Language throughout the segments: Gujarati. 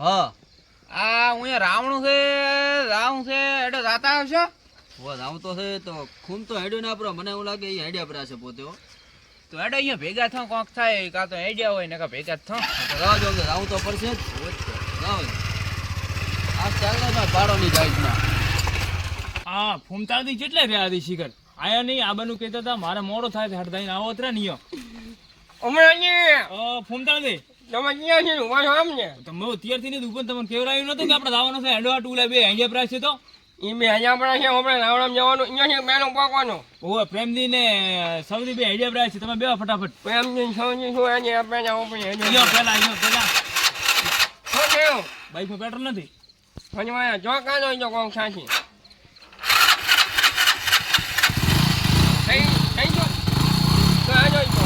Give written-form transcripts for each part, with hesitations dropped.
હા આ હું રાવણું છે એટલે જાતા આવશો. ઓ રામ તો છે તો ખૂન તો હેડ્યો ના પરો મને એવું લાગે એ હેડ્યા પરા છે પોતે હો. તો એડો અહીંયા ભેગા થાવ કોક થાય કાં તો હેડ્યા હોય ને કાં ભેગા જ થાવ. તો રાહ જો કે રાવ તો પડશે જ રાવ આ ચાલને ના પાડો ની જાય ના હા ફૂમતાળથી કેટલે રહ્યા હતી શિખર આયા નહીં આ બનું કહેતા હતા મારે મોડો થાય છે હડદાઈને આવો ત્રે નહીં ફૂમતાળથી તમે ક્યાં છે ઉભા છો આમ ને? તમે અત્યારથી ને ઉપર તમને કેવરાયું નતું કે આપણે જવાનું છે હેડો ટુલા બે અહીંયા પ્રાસ છે તો એ બે હજાર પણ છે આપણે રાવણમ જવાનું અહીંયા છે મેનો પાકવાનો. ઓહો પ્રેમદી ને સૌદી બે હેડિયા પ્રાસ છે તમે બે ફટાફટ પ્રેમજી સૌજી શું એને આપણે જવું પડે. યો પેલા શું થયું બાઈકમાં પેટ્રોલ નથી ફજવાયા જો કાઢો જો કોક સાચી થઈ જો તો આ જોઈ તો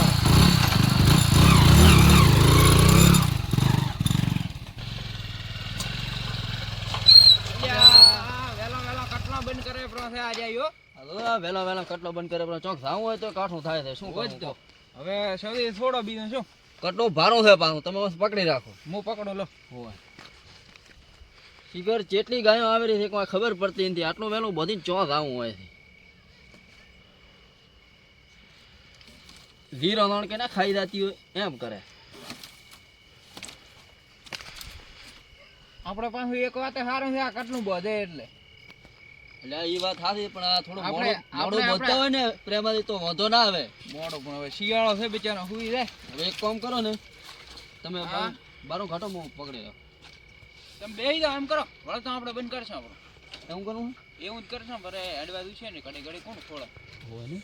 બંધ કરે પ્રોસે આ જાયો. હાલો વેલા કટલો બંધ કરે પણ ચોક જાવું હોય તો કાઠું થાય છે શું કરું તો હવે સૌથી થોડો બીજો શું કટલો ભારો છે પાછું તમે બસ પકડી રાખો હું પકડો લો. હોય શિખર જેટલી ગાયો આવેલી છે કોઈ ખબર પડતી નથી આટલું વહેલું બધી ચો જાવું હોય છે વીરો નણ કે ના ખાઈ જતી હોય એમ કરે આપણે પાછું એક વાત સારું છે આ કેટલું બધે એટલે એ વાત સાચી પણ આ થોડું આપણે- મોડું આપણે- બધતા હોય ને પ્રેમાથી તો વાંધો ના આવે મોડો પણ હવે શિયાળો છે બિચારો સુઈ જાય. હવે એક કામ કરો ને તમે હા. બારો ઘાટો હું પકડી લો તમે બેસી જાઓ એમ કરો વળ તો આપણે બંધ કરશું આપણું એવું કરું એવું જ કરશું ભરે એડવાઇસ છે ને ઘડી ઘડી કોણ થોડા હોય ને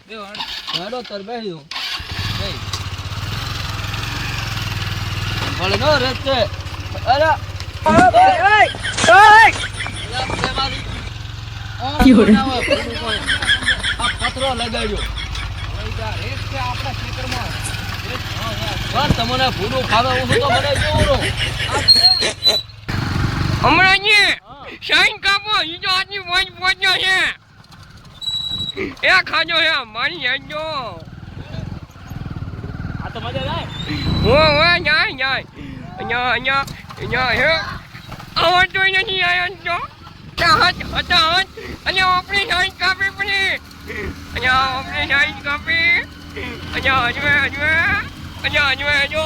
બે હણ હેડો તાર બેસી દઉં ભલે નો રેત છે અરે પત્રો લગાડ્યો રેત છે આપણા ખેતરમાં બસ તમને ભૂલું ખાવે હું તો મને કેવું હમણાં શાઈન કાપો ઈ જો આજની વોચ પહોંચ્યો છે એ ખાજો હે મારી હેજો આ તો મજા જાય હો જાય અહીંયા હે આવો તો નથી આયો તો હાથ અને આપણી શાઈન કાપી પડી અહીંયા આપણી શાઈન કાપી અહીંયા હજવે જો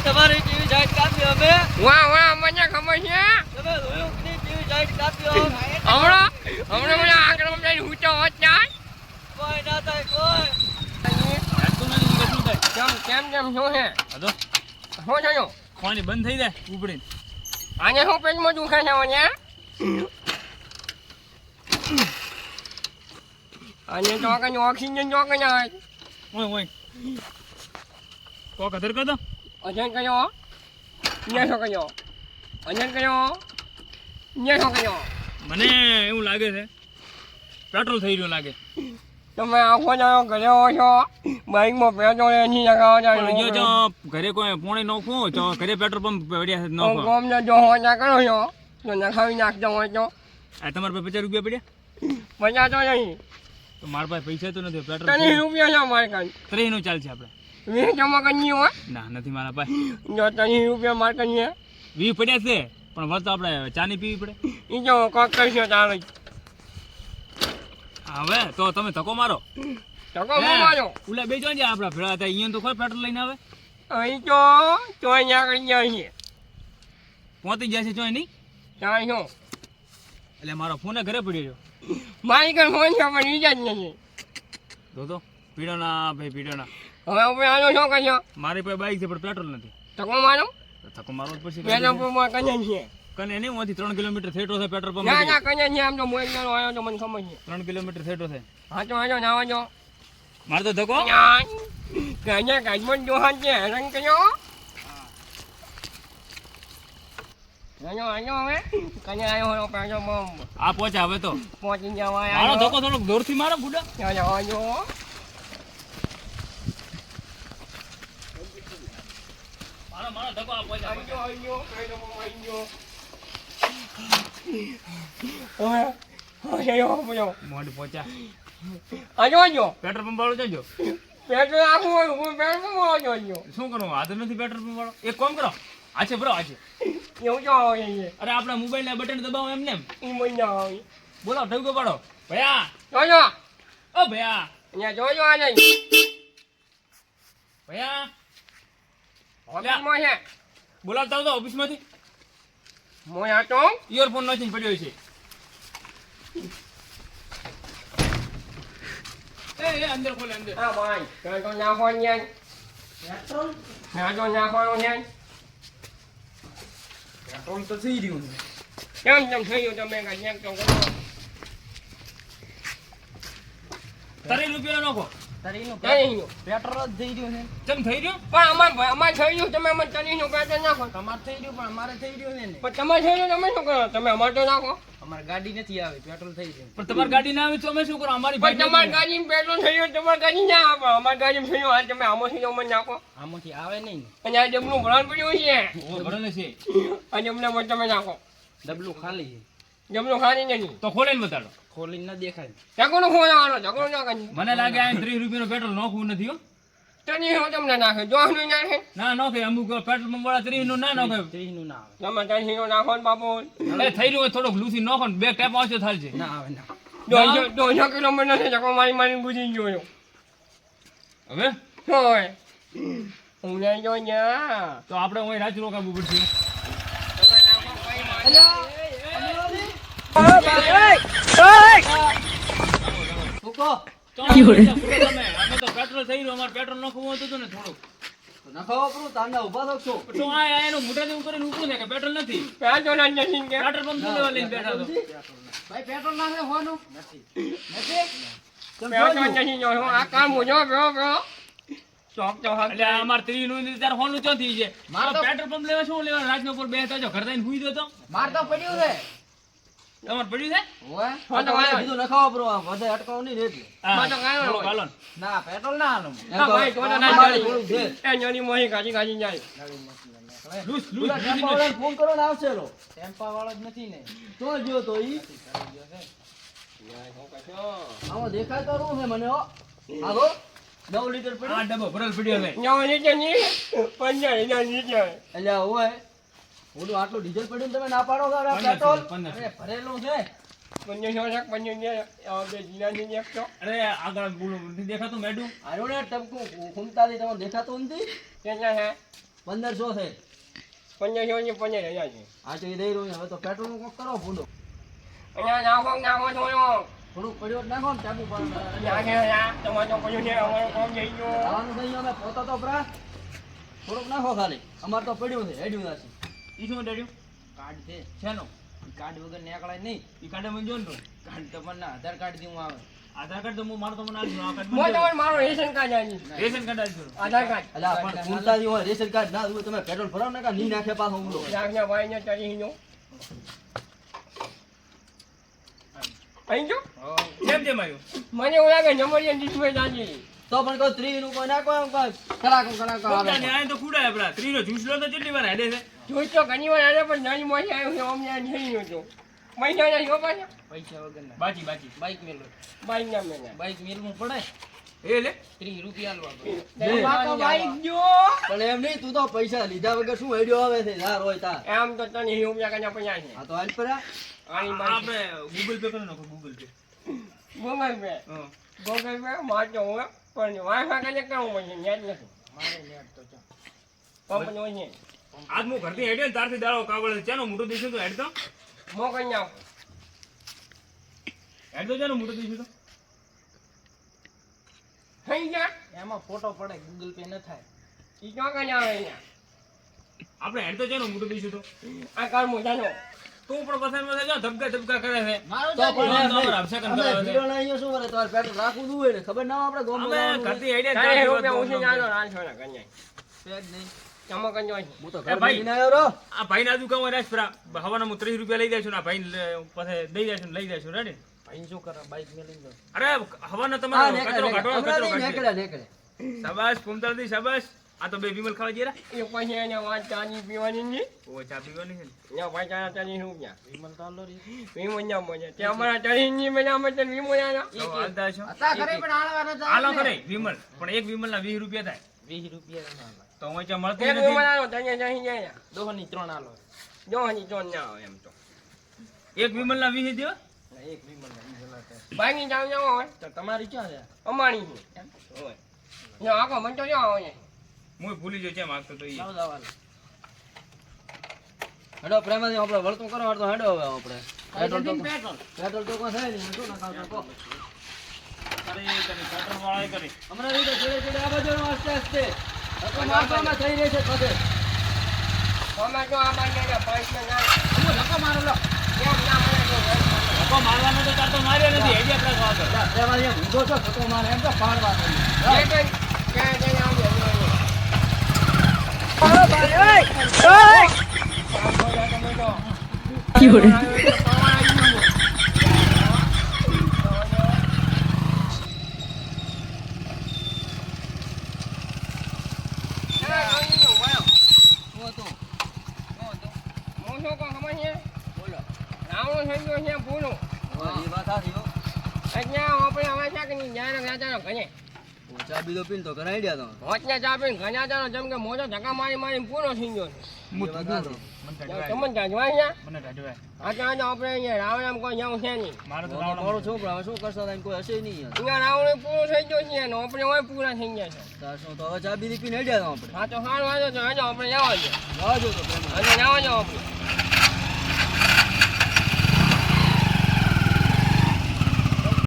તમારી જેવી જાત કાપી અમે વાહ મને ખબર છે તમે જોયું કે નહીં જેવી જાત કાપી હમણાં મને આગળ જઈને ઊંચો હોત જાય કોઈ ના થાય કોઈ હેડતું નથી કેટલું થાય કેમ શું છે આ તો શું થયું ખવાની બંધ થઈ જાય ઉપડીને આને શું પેટમાં દુખે છે મને અને તો કઈ ઓક્સિજન જો કઈ જાય ઓય કોક અધર કર દો અજન કયો ને શું કયો અજન કયો ને શું કયો મને એવું લાગે છે પેટ્રોલ થઈ રહ્યું લાગે તમે આખો જાઓ ઘરે હો છો બાઇકમાં પેટ્રોલ એની લગાવો પણ જો જાય ઘરે કોઈ પોણી નાખવું તો ઘરે પેટ્રોલ પંપ પડ્યા છે નાખવા કોમ ને જો હો ના કરો છો તો નખાવી નાખજો હોય તો આ તમારા પાસે 50 રૂપિયા પડ્યા મજા તો નહીં તો મારા પાસે પૈસા તો નથી પેટ્રોલ તને રૂપિયા છે મારે કાંઈ ત્રેનું ચાલશે આપણે 20 જમા કરી હોય ના નથી મારા પાસે જો તને રૂપિયા મારે કરીએ 20 પડ્યા છે પણ વળતો આપણે ચાની પીવી પડે એ જો કોક કરશો ચાલે હવે તો તમે ધક્કો મારો ટકો મારો ઉલા બે જોઈ આપડા ભેળા હતા અહીંયા તો કોઈ પેટ્રોલ લઈને આવે અહીં તો અહીંયા કરી જાય છે પહોંચી જાય છે જોઈ નહીં ત્યાં શું એટલે મારો ફોન ઘરે પડ્યો મારી કઈ ફોન છે પણ ઈ જ નથી તો પીડોના ભાઈ પીડોના હવે આપણે આનો શું કર્યો મારી પાસે બાઈક છે પણ પેટ્રોલ નથી ટકો મારો તો ધક્કો મારવો જ પડશે પેટ્રોલ પંપમાં કને છે કને નહીં ત્યાંથી 3 કિલોમીટર થેટો છે પેટ્રોલ પંપ ના કને છે આમ તો મોઈ ગયો આવ્યો તો મને ખબર છે 3 કિલોમીટર થેટો છે હા તો આજો નાવા જો મારે તો ધક્કો કને કાજમન જોહાન છે હેરાન કર્યો આયો હવે કને આવ્યો હોય પેટ્રોલ પંપ આ પહોંચ્યા હવે તો પહોંચી જવા મારો આવ્યો ધક્કો થોડોક દૂરથી મારો ગુડા ત્યાં આજો મારો ધક્કો આ પહોંચ્યા આયો મોડ પહોંચ્યા આજો પેટ્રોલ પંપ વાળો જજો પેટ્રોલ આખું હોય હું પેટ્રોલ માં જોયો શું કરવું હાથર નથી પેટ્રોલ પંપ વાળો એક કામ કરો આ છે બ્રો આ છે એવું જો આવે છે અરે આપણા મોબાઈલ ના બટન દબાવો એમને એમ ઈ મજા આવે બોલો ઠગો પાડો ભયા જોજો ઓ ભયા અહીંયા જોજો આ નહીં ભયા ઓફિસમાં છે બોલાવતા આવતો ઓફિસ માંથી મોય આટો ઇયરફોન નાખીને પડ્યો છે એ અંદર ખોલે અંદર હા ભાઈ પેટ્રોલ નાખવાનું છે પેટ્રોલ નાખવાનું છે પેટ્રોલ તો થઈ રહ્યું કેમ તેમ થઈ ગયું તમે કાંઈ ચેક તો કરો 30 રૂપિયા નાખો તરીનું પેટ્રોલ જ થઈ ગયું છે કેમ થઈ રહ્યું પણ અમાર થઈ ગયું તમે અમારે તરીનું પેટ્રોલ નાખો તમારે થઈ ગયું પણ અમારે થઈ ગયું છે ને પણ તમારે થઈ ગયું તમે શું કરો તમે અમારે તો નાખો અમારે ગાડી નથી આવી પેટ્રોલ થઈ ગયું પણ તમારી ગાડી ના આવી તો અમે શું કરો અમારી પણ તમારી ગાડીમાં પેટ્રોલ થઈ ગયું તમારી ગાડી ના આપો અમારી ગાડીમાં થઈ ગયું હાલ તમે આમાં થઈ ગયું નાખો આમાંથી આવે નહીં અને આ ડબલું ભરણ પડ્યું છે ઓ ભરને છે અને અમને તમે નાખો ડબલું ખાલી છે ડબલું ખાલી નથી તો ખોલીને બતાડો ખોલીને ન દેખાય ઝઘડો ખોવાનો ઝઘડો ના કરી મને લાગે આ 30 રૂપિયાનું પેટ્રોલ નાખવું નથી હો તરી હું તમને નાખે જો નહીં નાખે ના નાખે અમુક પેટ્રોલ પંપ વાળા 30 નું ના નાખે 30 નું ના આવે તમે તરી નાખો ને બાપુ એ થઈ રહ્યું હોય થોડોક લૂસી નાખો ને બે ટેપ આવશે થાલશે ના આવે ના 200 કિલોમીટર નથી ઝઘડો મારી ગુજરી ગયો હવે હોય હું લઈ જો ન્યા તો આપણે અહીં રાત રોકાવું પડશે તમે નાખો કોઈ ફૂકો અમે તો પેટ્રોલ થઈ રહ્યું અમારે પેટ્રોલ નાખવું હતું ને થોડુંક નખાવો આપણું તાંડા ઉભા થશો તો આ એનું મોઢા જેવું કરીને ઊભું છે કે પેટ્રોલ નથી પેટ્રોલ જ નથી કે પેટ્રોલ પંપ લેવા લઈને બેઠા તો ભાઈ પેટ્રોલ નાખે હોવાનું નથી પેટ્રોલ નથી જો હું આ કામ જો બ્રો ચોક તો એટલે આ અમારે 30 નું ત્યારે હોનું ચોથી છે મારે તો- પેટ્રોલ પંપ લેવા શું લેવા રાજનો પર બે હતા જો ઘર જઈને હુઈ દો તો માર તો પડ્યું છે તમારે પડ્યું છે ઓય હા તો વાયો. બીજું નખાવો બ્રો વધે અટકાવ નહીં રે એટલે માં તો કાંઈ ચાલો, હોય. ચાલો ને. ના પેટ્રોલ ના હાલો ના ભાઈ, તો તો ના અમારે ચાલે. થોડું છે એ નાની મોહી ગાજી ગાજી જાય લૂસ, લૂસ, પેલા લૂસ, ટેમ્પા લૂસ. વાળાને ફોન કરો ને આવશે લો ટેમ્પા વાળો જ નથી ને તો ગયો તો ઈ આમાં દેખાય તો શું છે મને હો હાલો 9 લીટર આ પડ્યું ડબ્બો ભરેલ પડ્યો છે ન્યાઓ નીચે ની 50,000 નીચે એટલે ઓય ઓલું આટલું ડીઝલ પડ્યું ને તમે ના પાડો છો આ 1500, પેટ્રોલ 1500. અરે ભરેલું છે 50,000 50,000 જીનાની ની એકસો અરે આગળ બોલું નથી દેખાતું મેડું આયો ને ટપકું ખૂમતાથી તમને દેખાતું નથી કેટલા છે 1500 છે 50,000 ની 50,000 છે આ તો એ દઈ રહ્યું છે. હવે તો પેટ્રોલ નું કોક કરો ભૂંડો અહીંયા નાખો થોડો થોડુંક પડ્યો જ નાખો ને ટાપુ પર નાખે તમારે તો પડ્યું છે અમારું કામ જઈ ગયું ખાવાનું થઈ ગયું અમે પોતા તો ભરા થોડુંક નાખો ખાલી અમારે તો પડ્યું છે હેડ્યું નથી ઈ શું ડેડ્યું કાર્ડ છે શેનો કાર્ડ વગર નીકળાય નહીં ઈ કાઢે મને જો ને તું. કાર્ડ તો મને આધાર કાર્ડ જેવું આવે આધાર કાર્ડ તો હું મારો તો મને આલજો. આ કાર્ડ મોય મને તમારે મારું રેશન કાર્ડ આની રેશન કાર્ડ આલજો. આધાર કાર્ડ એટલે આ પણ ખૂમતાથી હોય રેશન કાર્ડ ના હોય તમે પેટ્રોલ ભરાવો ને કા નહીં નાખે પાછો ઊંડો નાખના ભાઈ ને ચડી ગયો અહીં જો કેમ કેમ આવ્યું મને એવું લાગે નંબરિયા ડિસ્પ્લે જાજી તો પણ કોઈ 30 નું કોઈ નાખો એમ કોઈ કલાક આવે પોતાને આય તો કુડાય આપડા 30 નો જ્યુસ લો તો કેટલી વાર હેડે છે જોઈ તો ઘણી વાર આને પણ નાની મોટી આવ્યું છે અમને આ થઈ ગયો તો મહિના જો પાછા પૈસા વગર બાકી બાકી બાઈક મેલો બાઈક ના મેને બાઈક મેલવું પડે એ લે 30 રૂપિયા આલવા બાઈક જો પણ એમ નહીં તું તો પૈસા લીધા વગર શું આઈડિયો આવે છે યાર હોય તાર એમ તો તને રૂપિયા કના પૈસા છે આ તો હાલ પર આની બાઈક આપણે ગૂગલ પે કરી નાખો ગૂગલ પે ગૂગલ પે હા ગૂગલ પે માં તો હું પણ વાઈફાઈ કને કરવું પડશે નેટ નથી મારે નેટ તો ચા પંપ નો છે આજ હું ઘરથી હેડ્યો ને તારથી દાડો કાગળ ચાનો મોટો દીશું તો હેડ તો મોકલ નાખ હેડ તો ચાનો મોટો દીશું તો થઈ ગયા એમાં ફોટો પડે ગૂગલ પે ન થાય ઈ તો કને આવે અહીંયા આપણે હેડ તો ચાનો મોટો દીશું તો આ કાર મોટાનો તું પણ પસંદ માં ધબકા ધબકા કરે છે મારો તો પણ તો એમ નહીં. અમારે અભિષેક અમે કરાવે છે. ભીડો ના અહીંયા શું કરે તમારે પેટ્રોલ રાખવું જ હોય ને ખબર ના હોય આપણે ગોમ અમે ઘરથી હેડ્યા તારે ત્યારથી રૂપિયા વાત ઓછી ગોમ જાનો ગોમ. રાંધો ના કન્યા નહીં ચમો કંજો હું તો એ ઘર ભાઈ. ભાઈ આવ્યો રો આ ભાઈ ના દુકાન રાજ ફરા હવાના હું 30 રૂપિયા લઈ જાય છું ને આ ભાઈ પાસે દઈ જાય છું લઈ જાય છું રેડી ભાઈ શું કરે બાઈક મેલી દો અરે હવાના હા તમારો નીકળે કચરો કાઢો કચરો કાઢી નીકળે નીકળે શાબાશ ફૂમતાલજી શાબાશ આ તો બે વિમલ ખાવા જઈએ એ પછી એને વાત ચાની પીવાની નહીં ઓ ચા પીવાની છે ને ત્યાં ભાઈ ચાના ચાની શું ક્યાં વિમલ તો આલો રી. વીમો ના મજા ત્યાં અમારા ચાની મજામાં છે વીમો ના તો હાલતા છો હતા ખરે પણ આળવાના હતા. હાલો ખરે વિમલ પણ એક વિમલના 20 રૂપિયા થાય 20 રૂપિયા ના આલો. તો હું ત્યાં મળતું એક નથી વીમો ના તને ચાહી જાય દોહની 3 આલો. જો હજી ચોન ના આવે એમ તો એક વિમલના 20 દેવા એક વિમલના 20 આલો. બાઈની જાવ જાવ હોય તો તમારી ક્યાં છે? અમારી છે હોય જો આખો મંચો જો આવે હું ભૂલી ગયો છે માગતો તો ઈ લાવ દાવાલો. હેડો પ્રેમાથી આપણે વળતું કરો તો હેડો હવે આપણે. પેટ્રોલ તો કોઈ થાય નહીં. શું નાખાવ તો કહો. કરે પેટ્રોલ વાળા કરે હમણાં રીતે છેડે છેડે આ બાજુ આસ્તે આસ્તે. ધક્કો મારવામાં થઈ રહેશે પછી. અમાર જો આ બાઈને પાંચ ના હું ધક્કો મારો લો. કેમ ના મને જો ધક્કો મારવાનો તો તાર તો માર્યો નથી હેડી આપણે ખાવા કર જા, પ્રેમાથી એમ ઊંધો છો ધક્કો મારે એમ તો પાડવા દે. ક્યાં જઈને આવજો બોલો. રાવણો થઈ ગયો છે ભૂલો એ વાત સાચી હો. અહીંયા આપણે હવે છે કે નહીં જ્ઞાન રાજાનો ઘણે ચા બીજો પીને તો કરાઈ ગયા તમે. હોચને ચા પીને ઘણા જાણો જેમ કે મોજો ધક્કા મારી મારી પૂરો થઈ ગયો છે હું એ વાત સાચી. તમને જાજવા અહીંયા મને ઢાઢવાય આજે આપણે અહીંયા રાવણ એમ કોઈ જવું છે નહીં મારો તો મોટો મોટો છોકરો હવે શું કરશો તાઈને કોઈ હશે નહીં યાર. અહીંયા રાવણ પૂરો થઈ ગયો છે ને આપણે હોય પૂરા થઈ ગયા છે તાર શું તો હવે ચા બીજી પીને હેડ્યા હતા આપણે. હા તો સારું વાંધો તો હજો આપણે જવા દો જવા દો તો પ્રેમા. અને જવા જાવ આપણે